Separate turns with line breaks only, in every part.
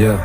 Yeah.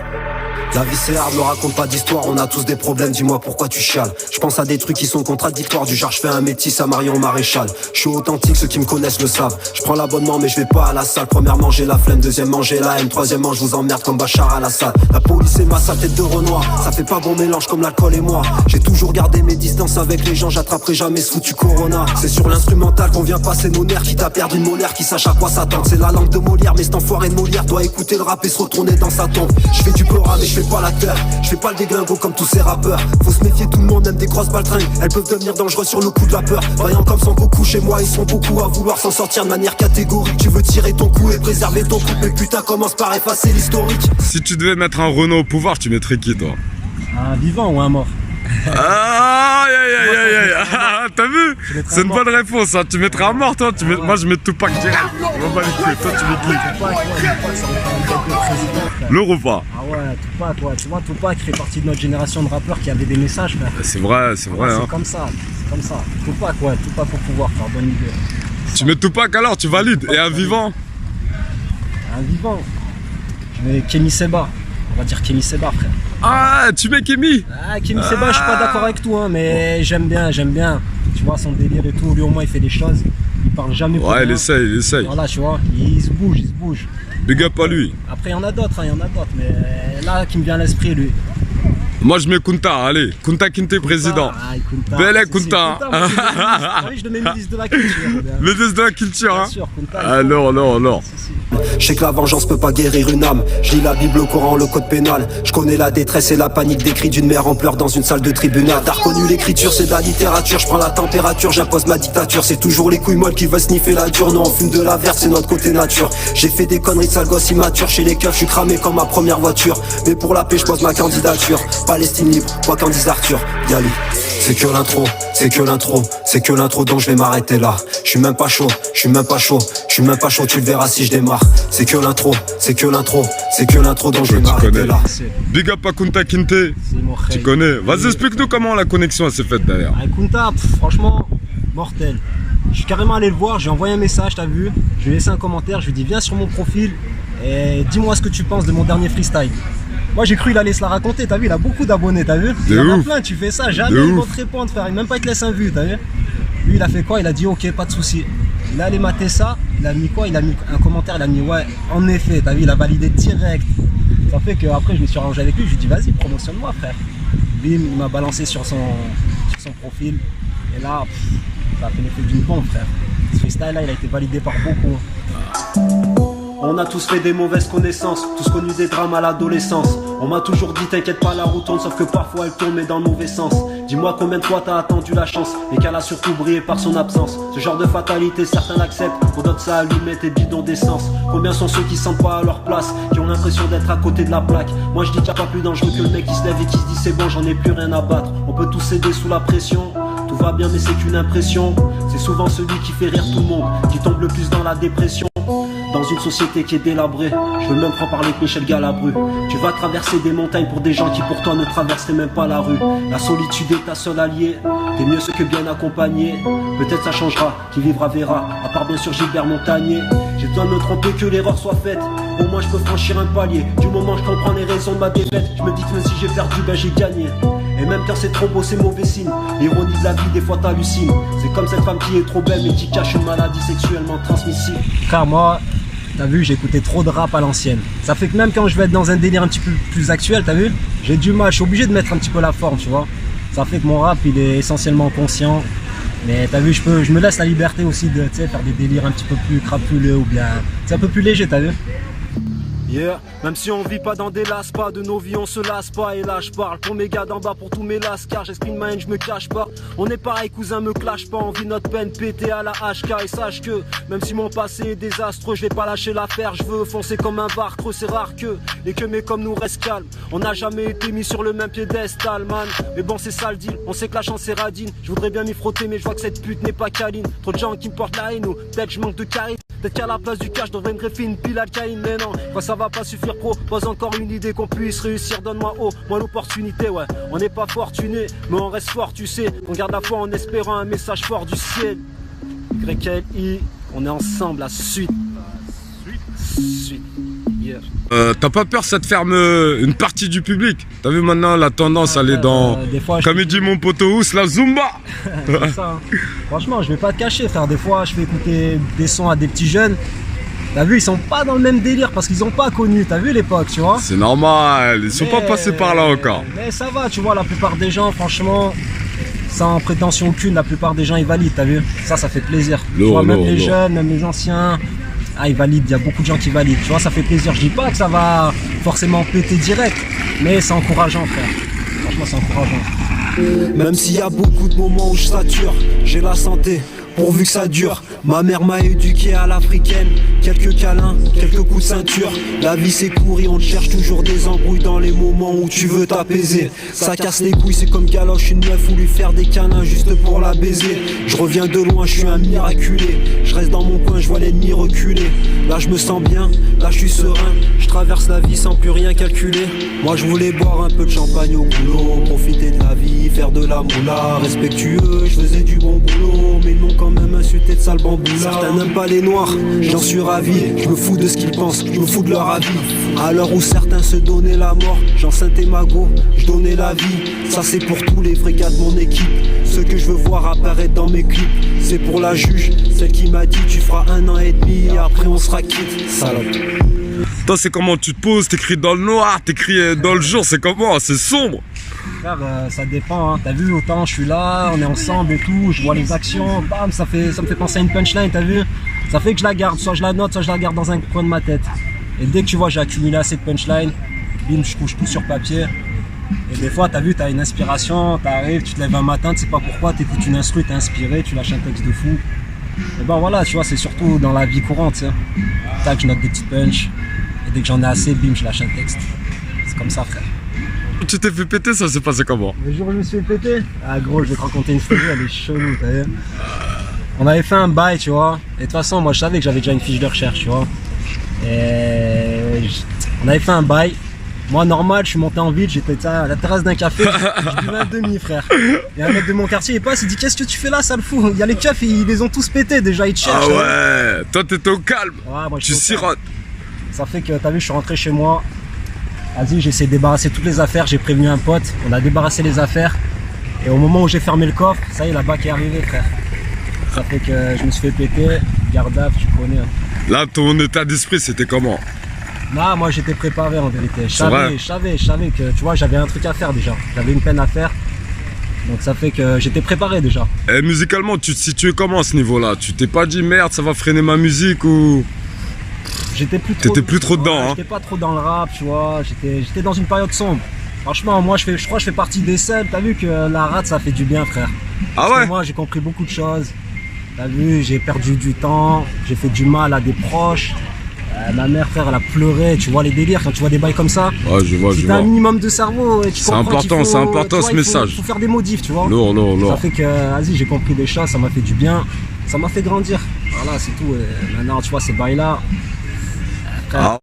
La vie c'est hard, me raconte pas d'histoire, on a tous des problèmes, dis-moi pourquoi tu chiales. Je pense à des trucs qui sont contradictoires, du genre je fais un métis à Marion Maréchal. Je suis authentique, ceux qui me connaissent le savent. Je prends l'abonnement mais je vais pas à la salle. Premièrement j'ai la flemme, deuxièmement j'ai la haine, troisièmement je vous emmerde comme Bachar al-Assad. La police est ma sale tête de Renoir, ça fait pas bon mélange comme l'alcool et moi. J'ai toujours gardé mes distances avec les gens, j'attraperai jamais ce foutu Corona. C'est sur l'instrumental qu'on vient passer nos nerfs, qui t'a perdu une molaire, qui sache à quoi s'attendre. C'est la langue de Molière, mais cet enfoiré de Molière doit écouter le rap et se retourner dans sa tombe. Je fais du pora mais je fais pas l'acteur. Je fais pas le déglingo comme tous ces rappeurs. Faut se méfier, tout le monde aime des grosses baltringues. Elles peuvent devenir dangereuses sur le coup de la peur. Voyant comme Son Goku chez moi, ils sont beaucoup à vouloir s'en sortir de manière catégorique. Tu veux tirer ton coup et préserver ton couple, mais putain commence par effacer l'historique.
Si tu devais mettre un Renault au pouvoir, tu mettrais qui toi?
Un vivant ou un mort?
Aïe aïe aïe aïe aïe. T'as vu? C'est une bonne réponse, hein. Tu mettrais un mort toi? Moi je mets Tupac direct. On va pas les couilles. Toi tu mets qui? L'Europa.
Ah ouais, Tupac, ouais. Tu vois, Tupac fait partie de notre génération de rappeurs qui avaient des messages, frère.
C'est vrai, c'est vrai.
C'est comme ça, c'est comme ça. Tupac, ouais, Tupac au pouvoir, frère, bonne idée.
Tu mets Tupac alors, tu valides. Et un vivant?
Un vivant. Je mets Kémy Seba. On va dire Kémy Seba, frère.
Ah, tu mets Kémy?
Ah, Kémy Seba, je suis pas d'accord avec toi, hein, mais j'aime bien. Tu vois, son délire et tout, lui au moins il fait des choses. Il parle jamais pour
Ouais,
rien.
il essaye.
Voilà, tu vois, il se bouge.
Big up à lui.
Après, il y en a d'autres, mais là, qui me vient à l'esprit, lui.
Moi je mets Kunta, allez. Kunta Kinte président.
Kunta.
Belle Kunta.
Je te mets ministre de la culture.
Ministre de la culture, hein.
Bien sûr, Kunta.
Alors.
Je sais que la vengeance peut pas guérir une âme. Je lis la Bible, le Coran, le code pénal. Je connais la détresse et la panique des cris d'une mère en pleurs dans une salle de tribunal. T'as reconnu l'écriture, c'est de la littérature. Je prends la température, j'impose ma dictature. C'est toujours les couilles molles qui veulent sniffer la dure. Non, on fume de la verte, c'est notre côté nature. J'ai fait des conneries de sale gosse immature. Chez les keufs, je suis cramé comme ma première voiture. Mais pour la paix, je pose ma candidature. Palestine libre, quoi qu'en dise Arthur. Yali. C'est que l'intro donc je vais m'arrêter là. Je suis même pas chaud, tu le verras si je démarre. C'est que l'intro donc je vais m'arrêter là.
Big up à Kunta Kinte. Tu connais. Vas-y, explique-nous comment la connexion s'est faite d'ailleurs.
Avec Kunta, franchement, mortel. Je suis carrément allé le voir, j'ai envoyé un message, t'as vu. Je lui ai laissé un commentaire, je lui ai dit viens sur mon profil et dis-moi ce que tu penses de mon dernier freestyle. Moi j'ai cru il allait se la raconter, t'as vu, il a beaucoup d'abonnés, t'as vu. Il y en a plein, tu fais ça, jamais ils vont te répondre, frère, même pas ils te laissent un vu, t'as vu. Lui il a fait quoi? Il a dit ok, pas de souci. Il est allé mater ça, il a mis quoi? Il a mis un commentaire, il a mis ouais, en effet, t'as vu, il a validé direct. Ça fait qu'après je me suis arrangé avec lui, je lui ai dit vas-y, promotionne-moi, frère. Bim, il m'a balancé sur son profil, et là, ça a fait l'effet d'une bombe, frère. Ce freestyle là, il a été validé par beaucoup. On a tous fait des mauvaises connaissances, tous connu des drames à l'adolescence. On m'a toujours dit t'inquiète pas, la roue tourne, sauf que parfois elle tourne mais dans le mauvais sens. Dis-moi combien de fois t'as attendu la chance et qu'elle a surtout brillé par son absence. Ce genre de fatalité certains l'acceptent, pour d'autres ça allume tes bidons d'essence. Combien sont ceux qui sentent pas à leur place, qui ont l'impression d'être à côté de la plaque. Moi je dis t'as pas plus dangereux que le mec qui se lève et qui se dit c'est bon, j'en ai plus rien à battre. On peut tous céder sous la pression, tout va bien mais c'est qu'une impression. C'est souvent celui qui fait rire tout le monde, qui tombe le plus dans la dépression. Dans une société qui est délabrée, je veux même pas parler que Michel Galabru. Tu vas traverser des montagnes pour des gens qui pour toi ne traverseraient même pas la rue. La solitude est ta seule alliée, t'es mieux ce que bien accompagné. Peut-être ça changera, qui vivra verra, à part bien sûr Gilbert Montagnier. J'ai besoin de me tromper que l'erreur soit faite, au moins je peux franchir un palier. Du moment où je comprends les raisons de ma défaite, je me dis que même si j'ai perdu, ben j'ai gagné. Et même quand c'est trop beau, c'est mauvais signe. L'ironie de la vie, des fois t'hallucines. C'est comme cette femme qui est trop belle mais qui cache une maladie sexuellement transmissible. Car moi, t'as vu, j'ai écouté trop de rap à l'ancienne. Ça fait que même quand je vais être dans un délire un petit peu plus actuel, t'as vu, j'ai du mal, je suis obligé de mettre un petit peu la forme, tu vois. Ça fait que mon rap, il est essentiellement conscient. Mais t'as vu, je me laisse la liberté aussi de faire des délires un petit peu plus crapuleux ou bien... C'est un peu plus léger, t'as vu. Yeah. Même si on vit pas dans des laspas, de nos vies on se lasse pas. Et là je parle pour mes gars d'en bas, pour tous mes lascars. J'exprime ma haine, je me cache pas. On est pareil cousin, me clash pas. On vit notre peine pété à la HK. Et sache que même si mon passé est désastreux, je vais pas lâcher l'affaire. Je veux foncer comme un bar creux, c'est rare que les queumés comme nous restent calmes. On n'a jamais été mis sur le même piédestal, man. Mais bon c'est ça le deal, on sait que la chance est radine. Je voudrais bien m'y frotter mais je vois que cette pute n'est pas câline. Trop de gens qui me portent la haine ou peut-être je manque de charisme. Peut-être qu'à la place du cash, je devrais me greffer une pile alcaïne. Mais non, quoi ça va pas suffire pro. Pose encore une idée qu'on puisse réussir, donne-moi moi l'opportunité, ouais. On n'est pas fortuné, mais on reste fort, tu sais. On garde la foi en espérant un message fort du ciel. YLI, on est ensemble, la suite. Suite. Yeah. plaisir.
T'as pas peur ça te ferme une partie du public? T'as vu maintenant la tendance elle est dans...
Des fois,
Comme il dit mon poteau Ous, la Zumba.
C'est ça, hein. Franchement, je vais pas te cacher, frère. Des fois, je fais écouter des sons à des petits jeunes. T'as vu, ils sont pas dans le même délire parce qu'ils ont pas connu. T'as vu l'époque, tu vois?
C'est normal, ils sont pas passés par là encore.
Mais ça va, tu vois, la plupart des gens, franchement, sans prétention aucune, la plupart des gens ils valident, t'as vu? Ça fait plaisir. Tu vois, même les jeunes, même les anciens, ils valident, il y a beaucoup de gens qui valident. Tu vois, ça fait plaisir. Je dis pas que ça va forcément péter direct, mais c'est encourageant, frère. Franchement, c'est encourageant.
Même s'il y a beaucoup de moments où je sature, j'ai la santé, pourvu que ça dure. Ma mère m'a éduqué à l'africaine. Quelques câlins, quelques coups de ceinture. La vie c'est court et on te cherche toujours des embrouilles dans les moments où tu veux t'apaiser. Ça casse les couilles, c'est comme galoche une meuf ou lui faire des câlins juste pour la baiser. Je reviens de loin, je suis un miraculé. Je reste dans mon coin, je vois l'ennemi reculer. Là je me sens bien, là je suis serein. Je traverse la vie sans plus rien calculer. Moi je voulais boire un peu de champagne au boulot, profiter de la vie, faire de la moula. Respectueux, je faisais du bon boulot, mais ils m'ont quand même insulté de sale bamboula. Certains n'aiment pas les noirs, j'en suis ravi. Je me fous de ce qu'ils pensent, je me fous de leur avis. À l'heure où certains se donnaient la mort, j'enceinte Mago, je donnais la vie. Ça c'est pour tous les vrais gars de mon équipe. Ceux que je veux voir apparaître dans mes clips. C'est pour la juge, celle qui m'a dit tu feras 1 an et demi et après on sera quitte. Salope.
Toi c'est comment tu te poses, t'écris dans le noir, t'écris dans le jour, c'est comment? C'est sombre.
Frère, ça dépend, hein. T'as vu, autant je suis là, on est ensemble et tout, je vois les actions, bam, ça me fait penser à une punchline, t'as vu? Ça fait que je la garde, soit je la note, soit je la garde dans un coin de ma tête. Et dès que tu vois, j'ai accumulé assez de punchlines, bim, je couche tout sur papier. Et des fois, t'as vu, t'as une inspiration, t'arrives, tu te lèves un matin, tu sais pas pourquoi, t'écoutes une instru, t'es inspiré, tu lâches un texte de fou. Et ben voilà, tu vois, c'est surtout dans la vie courante, tu sais. Tac, je note des petites punches, et dès que j'en ai assez, bim, je lâche un texte. C'est comme ça, frère.
Tu t'es fait péter, ça s'est passé comment?
Le jour où je me suis fait péter, ah gros, je vais te raconter une story, elle est chelou, t'as vu. On avait fait un bail, tu vois, et de toute façon, moi je savais que j'avais déjà une fiche de recherche, tu vois. On avait fait un bail. Moi, normal, je suis monté en ville, j'étais à la terrasse d'un café, je buvais un demi, frère. Et un mec de mon quartier, il passe, il dit qu'est-ce que tu fais là, sale fou? Il y a les keufs, ils les ont tous pétés déjà, ils te cherchent.
Ah ouais, toi t'étais au calme,
ouais, moi,
tu sirotes.
Ça fait que, t'as vu, je suis rentré chez moi. Vas-y, j'ai essayé de débarrasser toutes les affaires, j'ai prévenu un pote, on a débarrassé les affaires. Et au moment où j'ai fermé le coffre, ça y est, la BAC est arrivée, frère. Ça fait que je me suis fait péter, garde à vue, tu connais. Hein.
Là, ton état d'esprit, c'était comment?
Non, moi j'étais préparé en vérité. Je savais que, tu vois, j'avais un truc à faire déjà. J'avais une peine à faire. Donc ça fait que j'étais préparé déjà.
Et musicalement, tu te situais comment à ce niveau-là? Tu t'es pas dit merde, ça va freiner ma musique ou...
J'étais plus trop...
T'étais plus trop dedans, hein?
J'étais pas trop dans le rap, tu vois. J'étais dans une période sombre. Franchement, moi je crois que je fais partie des seuls. T'as vu que la rate ça fait du bien, frère.
Ah ouais?
Moi j'ai compris beaucoup de choses. T'as vu, j'ai perdu du temps, j'ai fait du mal à des proches. Ma mère, frère, elle a pleuré, tu vois les délires quand tu vois des bails comme ça.
Ouais, je vois,
si t'as un minimum de cerveau, tu
c'est important, c'est important ce message.
Il faut faire des modifs, tu vois.
Lourd.
Ça fait que, vas-y, j'ai compris des choses, ça m'a fait du bien, ça m'a fait grandir. Voilà, c'est tout. Et maintenant, tu vois, ces bails-là.
Ah.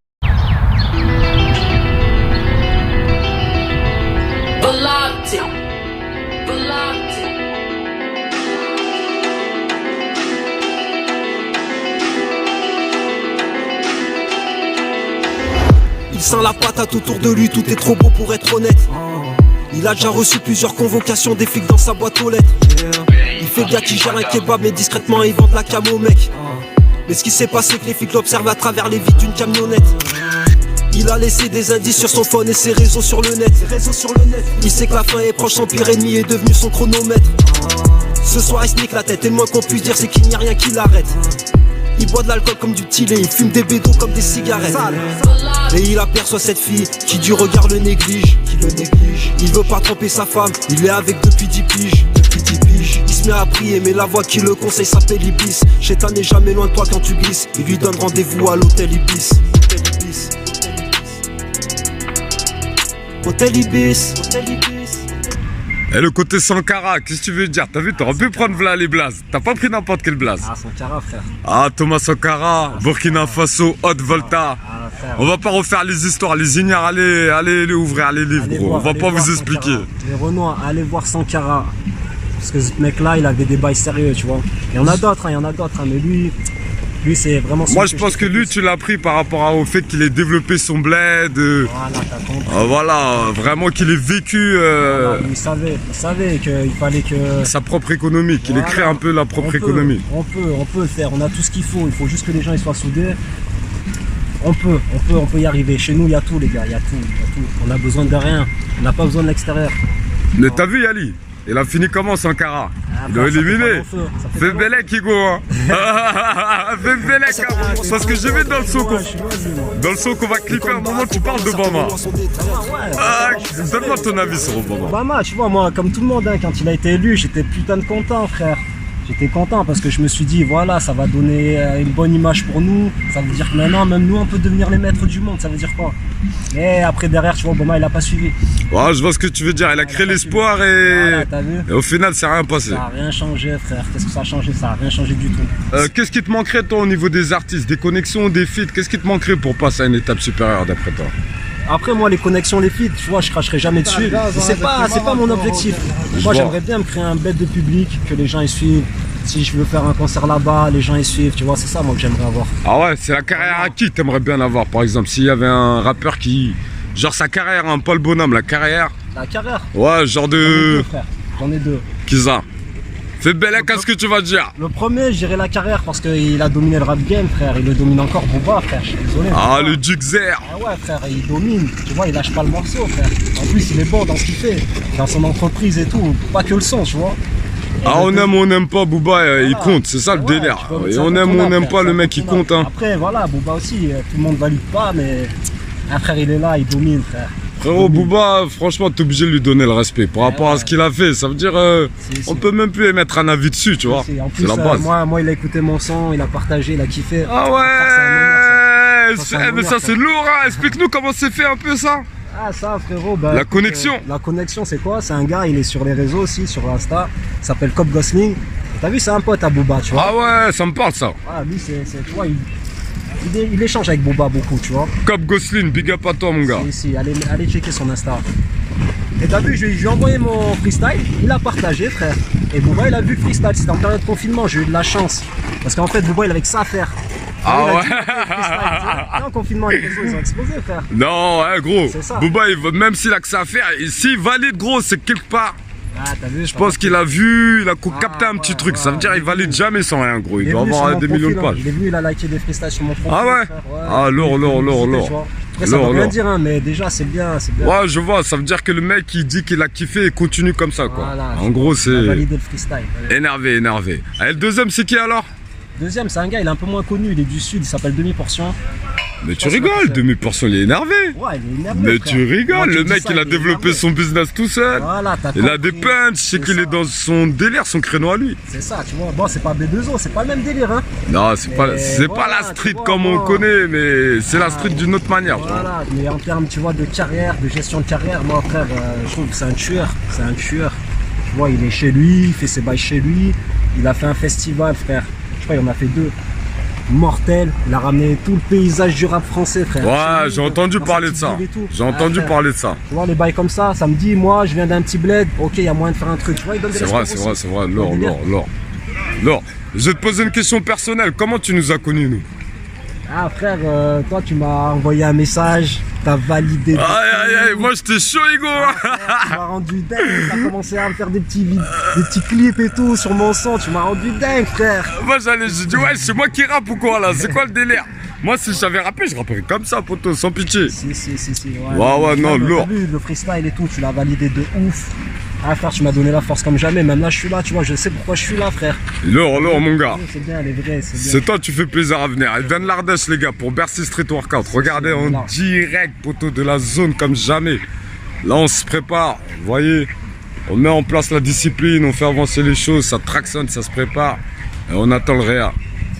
Il sent la patate autour de lui, tout est trop beau pour être honnête. Il a déjà reçu plusieurs convocations des flics dans sa boîte aux lettres. Il fait le gars qui gère un kebab mais discrètement il vend de la cam au mec. Mais ce qui s'est passé que les flics l'observent à travers les vitres d'une camionnette. Il a laissé des indices sur son phone et ses réseaux sur le net. Il sait que la fin est proche, son pire ennemi est devenu son chronomètre. Ce soir il se nique la tête et le moins qu'on puisse dire c'est qu'il n'y a rien qui l'arrête. Il boit de l'alcool comme du petit lait, il fume des bédos comme des cigarettes. Et il aperçoit cette fille qui du regard le néglige. Il veut pas tromper sa femme, il est avec depuis 10 piges. Il se met à prier mais la voix qui le conseille s'appelle Ibis. Chétan n'est jamais loin de toi quand tu glisses. Il lui donne rendez-vous à l'hôtel Ibis. Hôtel Ibis.
Et le côté Sankara, qu'est-ce que tu veux dire? T'as vu, t'aurais pu prendre là les blazes. T'as pas pris n'importe quel blaze.
Ah, Sankara, frère.
Ah, Thomas Sankara, Burkina Faso, Haute Volta. On va pas refaire les histoires, les ignares, allez ouvrir les livres, gros. On va pas vous expliquer.
Sankara. Les Renois, allez voir Sankara. Parce que ce mec-là, il avait des bails sérieux, tu vois. Il y en a d'autres, mais lui, Lui, c'est vraiment...
Moi, je pense que lui, tu l'as pris par rapport au fait qu'il ait développé son bled.
Voilà, t'as compris.
Voilà, vraiment qu'il ait vécu
Voilà, il savait qu'il fallait que...
sa propre économie, qu'il ait
Voilà.
créé un peu la propre économie.
On peut le faire, on a tout ce qu'il faut. Il faut juste que les gens ils soient soudés. On peut y arriver. Chez nous, il y a tout, les gars, il y a tout. On a besoin de rien. On n'a pas besoin de l'extérieur.
Mais t'as vu Yali? Il a fini comment Sankara? Il a
ça fait
éliminé.
pas long feu, ça fait
Fais
pas long
Belek, Igo, hein. Fais Belek, hein. Parce que j'ai vu dans le son qu'on va clipper à un moment, tu parles d'Obama. Ah, donne-moi ton avis sur Obama.
Obama, tu vois, moi, comme tout le monde, hein, quand il a été élu, j'étais putain de content, frère. J'étais content parce que je me suis dit, voilà, ça va donner une bonne image pour nous. Ça veut dire que maintenant, même nous, on peut devenir les maîtres du monde. Ça veut dire quoi? Mais après, derrière, tu vois, Obama, il a pas suivi.
Ouais, je vois ce que tu veux dire. Il a créé l'espoir
Voilà, t'as vu?
et au final, c'est rien passé.
Ça n'a rien changé, frère. Qu'est-ce que ça a changé? Ça n'a rien changé du tout.
Qu'est-ce qui te manquerait, toi, au niveau des artistes, des connexions, des feats? Qu'est-ce qui te manquerait pour passer à une étape supérieure, d'après toi?
Après, moi, les connexions, les feats, tu vois, je cracherai jamais dessus. C'est pas mon objectif. Moi, j'aimerais bien me créer un bête de public, que les gens ils suivent. Si je veux faire un concert là-bas, les gens ils suivent, tu vois, c'est ça moi que j'aimerais avoir.
Ah ouais, c'est la carrière à qui t'aimerais bien avoir, par exemple? S'il y avait un rappeur qui... Genre sa carrière, hein, pas le bonhomme, la carrière.
La carrière?
Ouais, genre
J'en ai deux,
de...
frère. J'en ai deux.
Qui ça? Fais Belek, qu'est-ce que tu vas dire?
Le premier, je dirais la carrière parce qu'il a dominé le rap game, frère. Il le domine encore, Booba, frère. Je suis désolé.
Ah,
Booba.
le Duxer.
Ah ouais, frère, il domine. Tu vois, il lâche pas le morceau, frère. En plus, il est bon dans ce qu'il fait, dans son entreprise et tout. Pas que le son, tu vois. Et
Ah, on aime ou on n'aime pas, Booba, il
voilà.
compte, c'est ça le
Ouais,
délire.
tu peux mettre
Et
ça
on
quand
aime ou on
a,
n'aime
frère,
pas,
c'est
le
un
mec il
contenant.
compte, hein.
Après, voilà, Booba aussi, tout le monde valide pas, mais un frère, il est là, il domine, frère.
Frérot, Booba, franchement, t'es obligé de lui donner le respect par rapport à ce qu'il a fait. Ça veut dire,
Si.
on peut même plus émettre un avis dessus, tu vois.
En
C'est
plus,
la base.
moi, il a écouté mon son, il a partagé, il a kiffé.
Ah
Frère,
ouais,
c'est un honneur,
mais ça
ça.
c'est lourd, hein. Explique-nous comment c'est fait un peu ça.
Ah ça frérot, bah,
La
écoute,
connexion.
La connexion c'est quoi? C'est un gars, il est sur les réseaux aussi, sur Insta, il s'appelle Cop Gosling. Et t'as vu, c'est un pote à Booba, tu vois.
Ah ouais, ça me parle ça.
Voilà, lui tu vois, il échange avec Booba beaucoup, tu vois.
Cop Gosling, big up à toi mon gars.
Si, allez checker son Insta. Et t'as vu, je lui ai envoyé mon freestyle, il a partagé frère. Et Booba il a vu le freestyle, c'était en période de confinement, j'ai eu de la chance. Parce qu'en fait Booba il avait que ça à faire.
Ah
Il a
ouais.
dit, freestyle, tu vois. En confinement les réseaux ils ont explosé frère.
Non, ouais, gros.
C'est ça.
Booba, même s'il a que ça à faire, s'il valide, gros, c'est quelque part.
Ah t'as vu,
Je pense qu'il a vu, il a capté un petit
ouais,
truc. Ça veut
ouais,
dire
il
qu'il
est
valide
venu.
jamais sans rien, gros. Il
est
doit
venu sur
avoir
mon
des millions de
profil, hein.
pages.
Il est venu, il a liké des freestyles sur mon profil.
Ah ouais.
frère,
Ah, lourd, lourd, lourd,
visiter,
lourd.
tu vois. Après, ça
Lourd,
veut rien
lourd.
dire, hein, mais déjà, c'est bien, c'est bien.
Ouais, je vois, ça veut dire que le mec il dit qu'il a kiffé et continue comme ça, quoi.
Voilà,
En gros,
il a
c'est
validé le freestyle. Ouais.
énervé, énervé. Allez, le deuxième, c'est qui alors?
Deuxième, c'est un gars, il est un peu moins connu, il est du sud, il s'appelle Demi-Portion.
Mais tu
pense que
rigoles,
c'est-
demi-portion, il est énervé.
Ouais, il est énervé.
Mais
frère.
tu
Moi,
rigoles,
tu
le
dis
mec
ça,
il a
est
développé
énervé.
son business tout seul.
Voilà, t'as
Il a
compris.
des punchs, je sais
C'est
qu'il
ça.
est dans son délire, son créneau à lui.
C'est ça, tu vois. Bon, c'est pas B2O, c'est pas le même délire, hein.
Non, c'est pas
voilà,
la street
tu vois,
comme on
moi.
connaît, mais c'est la street d'une autre manière. tu vois.
Voilà, mais en termes, tu vois, de carrière, de gestion de carrière, moi, frère, je trouve que c'est un tueur. C'est un tueur. Tu vois, il est chez lui, il fait ses bails chez lui. Il a fait un festival, frère. Je crois qu'il en a fait 2. Mortel, il a ramené tout le paysage du rap français, frère.
Ouais,
Chez lui,
j'ai entendu
dans
parler
sa
de ça.
petite ville et tout.
J'ai
Ah,
entendu
frère.
parler de ça.
Tu vois, les bails comme ça me dit, moi, je viens d'un petit bled, ok, il y a moyen de faire un truc. Tu vois, il donne de
C'est vrai,
l'espoir
c'est vrai,
aussi.
c'est vrai.
Ouais,
Laure,
délire.
Laure. Je vais te poser une question personnelle. Comment tu nous as connus, nous?
Ah, frère, toi, tu m'as envoyé un message, t'as validé.
Aïe, aïe, aïe, moi j'étais chaud, Hugo.
Tu m'as rendu dingue, t'as commencé à me faire des petits clips et tout sur mon son, tu m'as rendu dingue, frère.
Moi j'ai dit, ouais, c'est moi qui rappe ou quoi là? C'est quoi le délire? Moi, si j'avais rappé, je rapperais comme ça, poteau, sans pitié.
Si,
Ouais, non,
T'as
lourd.
vu, le freestyle et tout, tu l'as validé de ouf. Ah, frère, tu m'as donné la force comme jamais, même là, je suis là, tu vois, je sais pourquoi je suis là, frère.
Lourd, mon gars.
C'est bien, elle est vraie, c'est bien.
C'est toi, tu fais plaisir à venir. Elle vient de l'Ardèche, les gars, pour Bercy Street Workout. Regardez en
voilà.
direct, poteau, de la zone comme jamais. Là, on se prépare, vous voyez. On met en place la discipline, on fait avancer les choses, ça tractionne, ça se prépare. Et on attend le réa.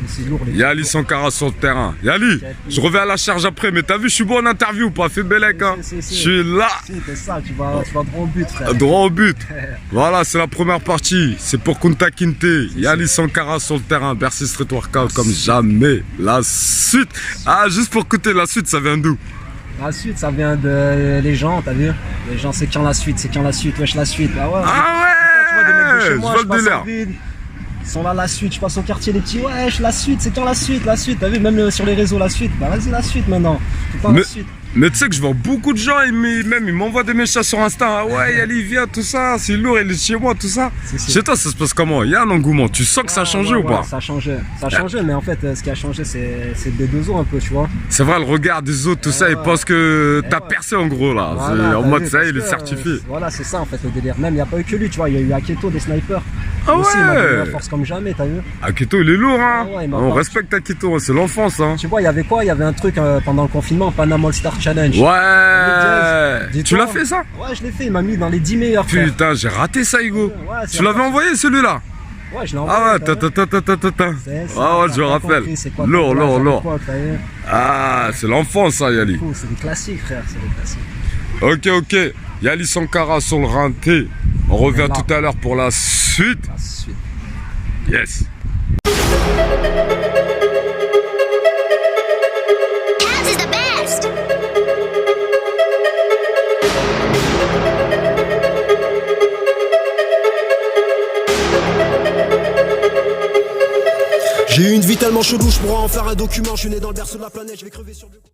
C'est lourd, les
Yali Sankara sur le terrain. Yali, je reviens à la charge après, mais t'as vu, je suis bon en interview ou pas? Fais Belek, hein.
Si.
Je suis là,
Si, t'es ça, tu vas droit au but, frère.
droit au but. Voilà, c'est la première partie. C'est pour Kunta Kinte. Yali Sankara sur le terrain, Bercy Street Workout comme jamais. La suite. Ah, juste pour écouter la suite, ça vient d'où?
La suite, ça vient de les gens, t'as vu? Les gens, c'est quand la suite, wesh la suite. Ah ouais.
Ah
Tu vois, des mecs de
ouais,
chez
je
moi,
vois
je
le
passe en
délire.
ville, Ils sont là, la suite. Je passe au quartier, les petits. Wesh, la suite, c'est quand la suite, la suite. T'as vu, même sur les réseaux, la suite. Bah, vas-y, la suite maintenant. Tout le temps, la suite.
Mais tu sais que je vois beaucoup de gens, ils m'envoient des messages sur Insta. Ah ouais, Yali, viens, tout ça, c'est lourd, il est chez moi, tout ça. Chez toi, ça se passe comment? Il y a un engouement, tu sens que ça a changé ou pas?
Ça a changé, mais en fait, ce qui a changé, c'est des deux os un peu, tu vois.
C'est vrai, le regard des autres, tout ça, ils pensent que t'as percé en gros là.
Voilà,
en mode ça, il est certifié.
Voilà, c'est ça en fait le délire. Même, il n'y a pas eu que lui, tu vois, il y a eu Aketo, des snipers.
Ah
aussi, il m'a donné
ouais!
la force comme jamais, t'as vu?
Aketo, il est lourd, hein?
Ah ouais,
on respecte Aketo, c'est l'enfance, hein.
Tu vois, il y avait quoi? Il y avait un truc pendant le confinement, Panama All Star Challenge.
Ouais! Tu l'as fait ça?
Ouais, je l'ai fait, il m'a mis dans les 10 meilleurs.
Putain, j'ai raté ça, Hugo.
Ouais,
tu l'avais envoyé celui-là?
Ouais, je l'ai envoyé.
Ah ouais, ah ouais, je me rappelle. Lourd. Ah, c'est l'enfance, ça, Yali.
C'est des classiques, frère, c'est des classiques.
Ok. Yali Sankara sur le rinté. On revient tout à l'heure pour la suite. Yes.
J'ai eu une vie tellement chelou, je pourrais en faire un document. Je suis né dans le berceau de la planète, je vais crever sur le...